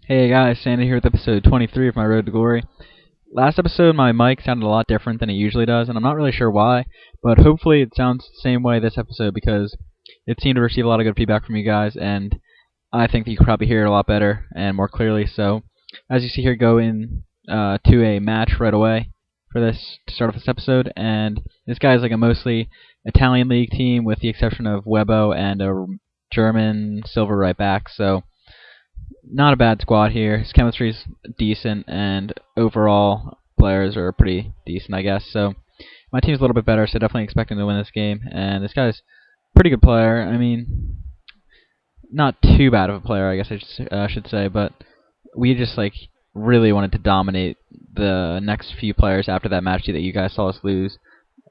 Hey guys, Sandy here with episode 23 of my Road to Glory. Last episode my mic sounded a lot different than it usually does, and I'm not really sure why, but hopefully it sounds the same way this episode because it seemed to receive a lot of good feedback from you guys, and I think that you could probably hear it a lot better and more clearly. So, as you see here, go in to a match right away for this to start off this episode, and this guy is like a mostly Italian league team with the exception of Webo and a German silver right back, so not a bad squad here. His chemistry's decent, and overall players are pretty decent, I guess. So my team's a little bit better, so definitely expecting to win this game. And this guy's a pretty good player. I mean, not too bad of a player, I guess I should say, but we just really wanted to dominate the next few players after that match that you guys saw us lose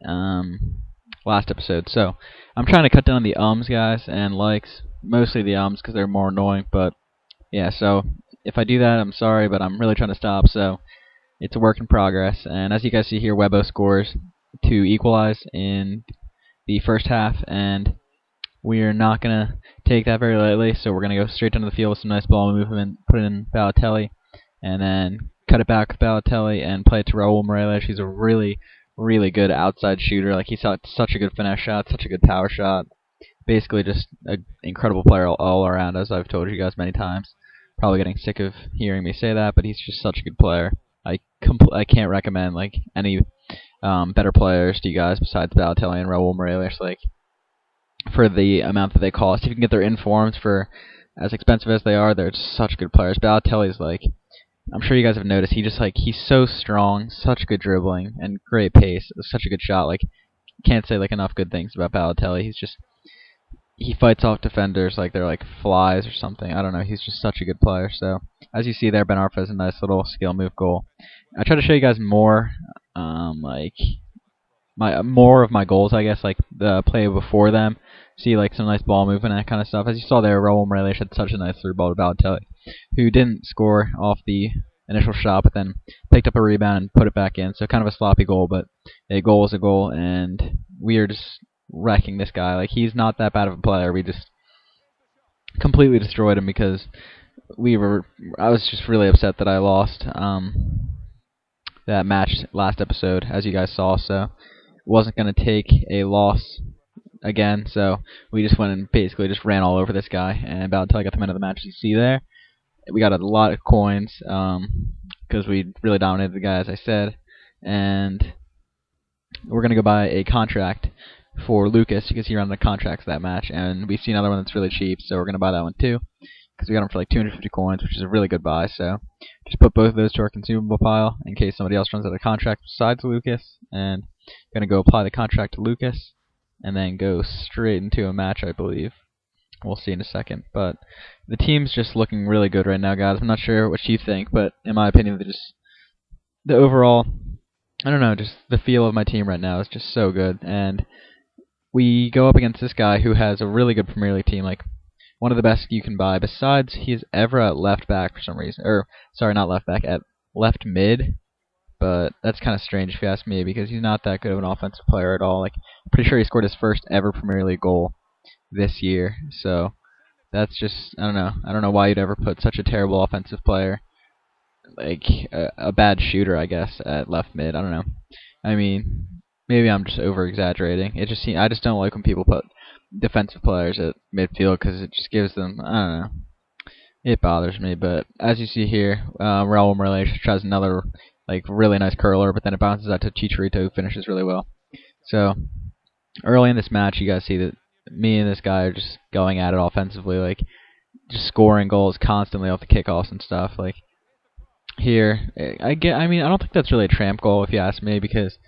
last episode. So I'm trying to cut down the ums, guys, and likes, mostly the ums because they're more annoying, but yeah, so if I do that, I'm sorry, but I'm really trying to stop, so it's a work in progress. And as you guys see here, Webo scores to equalize in the first half, and we're not going to take that very lightly, so we're going to go straight down to the field with some nice ball movement, put it in Balotelli, and then cut it back with Balotelli and play it to Raul Morelia. He's a really, really good outside shooter. He's got such a good finesse shot, such a good power shot. Basically just an incredible player all around, as I've told you guys many times. Probably getting sick of hearing me say that, but he's just such a good player. I can't recommend any better players to you guys besides Balotelli and Raul Morelia. For the amount that they cost, if you can get their informs for as expensive as they are, they're such good players. Balotelli's I'm sure you guys have noticed, he's so strong, such good dribbling and great pace, such a good shot. Can't say enough good things about Balotelli. He fights off defenders like they're flies or something. I don't know. He's just such a good player. So, as you see there, Ben Arfa has a nice little skill move goal. I try to show you guys more, more of my goals, I guess, the play before them. See, some nice ball movement and that kind of stuff. As you saw there, Raul Morelia had such a nice through ball to Balotelli, who didn't score off the initial shot, but then picked up a rebound and put it back in. So kind of a sloppy goal, but a goal is a goal, and we are just wrecking this guy. He's not that bad of a player. We just completely destroyed him because I was just really upset that I lost that match last episode, as you guys saw, so wasn't going to take a loss again, so we just went and basically just ran all over this guy, and about until I got the man of the match. As you see there, we got a lot of coins because we really dominated the guy, as I said, and we're going to go buy a contract for Lucas because he ran the contracts that match, and we see another one that's really cheap, so we're going to buy that one too because we got him for 250 coins, which is a really good buy. So just put both of those to our consumable pile in case somebody else runs out of contract besides Lucas, and going to go apply the contract to Lucas and then go straight into a match, I believe. We'll see in a second, but the team's just looking really good right now, guys. I'm not sure what you think, but in my opinion, the overall, I don't know, just the feel of my team right now is just so good, and we go up against this guy who has a really good Premier League team, one of the best you can buy. Besides, he's ever at left back for some reason. Or, sorry, not left back, at left mid. But that's kind of strange if you ask me, because he's not that good of an offensive player at all. I'm pretty sure he scored his first ever Premier League goal this year. So, that's just, I don't know. I don't know why you'd ever put such a terrible offensive player, a bad shooter, I guess, at left mid. I don't know. I mean, maybe I'm just over-exaggerating. I just don't like when people put defensive players at midfield because it just gives them, I don't know. It bothers me, but as you see here, Raul Morelia tries another really nice curler, but then it bounces out to Chicharito, who finishes really well. So early in this match, you guys see that me and this guy are just going at it offensively, just scoring goals constantly off the kickoffs and stuff. Here, I don't think that's really a tramp goal if you ask me, because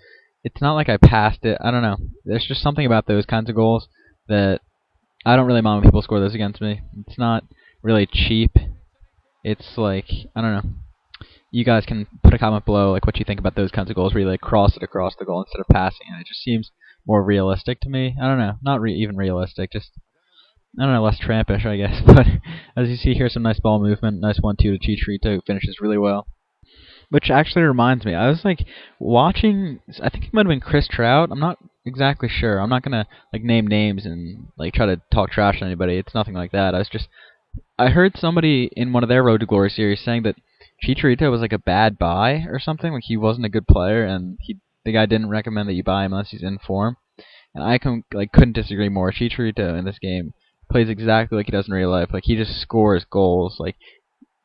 it's not like I passed it. I don't know. There's just something about those kinds of goals that I don't really mind when people score those against me. It's not really cheap. It's I don't know. You guys can put a comment below what you think about those kinds of goals where you cross it across the goal instead of passing it. It just seems more realistic to me. I don't know. Not even realistic. Just, I don't know, less trampish, I guess. But as you see here, some nice ball movement. Nice 1-2 to Chicharito, who finishes really well. Which actually reminds me, I was watching, I think it might have been Chris Trout. I'm not exactly sure. I'm not gonna name names and try to talk trash to anybody. It's nothing like that. I was just I heard somebody in one of their Road to Glory series saying that Chicharito was like a bad buy or something, like he wasn't a good player, and the guy didn't recommend that you buy him unless he's in form. And I couldn't disagree more. Chicharito in this game plays exactly like he does in real life. Like he just scores goals like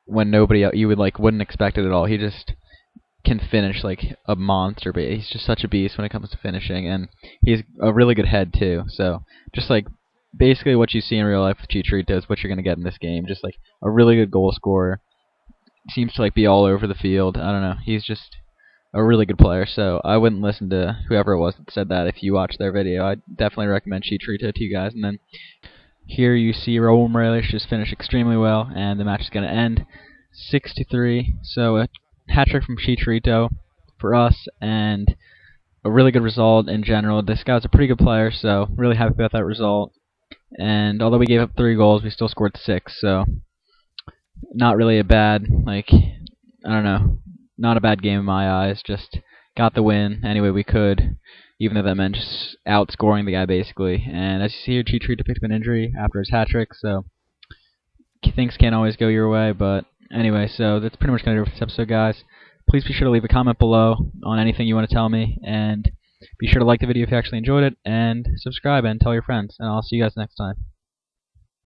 when nobody you wouldn't expect it at all. He just can finish like a monster, but he's just such a beast when it comes to finishing, and he's a really good head too. So just like basically what you see in real life with Chicharito is what you're gonna get in this game. Just like a really good goal scorer. Seems to like be all over the field. I don't know. He's just a really good player. So I wouldn't listen to whoever it was that said that if you watch their video. I'd definitely recommend Chicharito to you guys. And then here you see Raul Morales just finish extremely well, and the match is going to end 6-3. So a hat trick from Chicharito for us, and a really good result in general. This guy's a pretty good player, so really happy about that result. And although we gave up 3 goals, we still scored 6. So not really a bad, like, I don't know, not a bad game in my eyes. Just got the win any way we could, even though that meant just outscoring the guy basically. And as you see here, Chicharito picked up an injury after his hat trick, so things can't always go your way. But anyway, so that's pretty much going to do it for this episode, guys. Please be sure to leave a comment below on anything you want to tell me, and be sure to like the video if you actually enjoyed it, and subscribe and tell your friends. And I'll see you guys next time.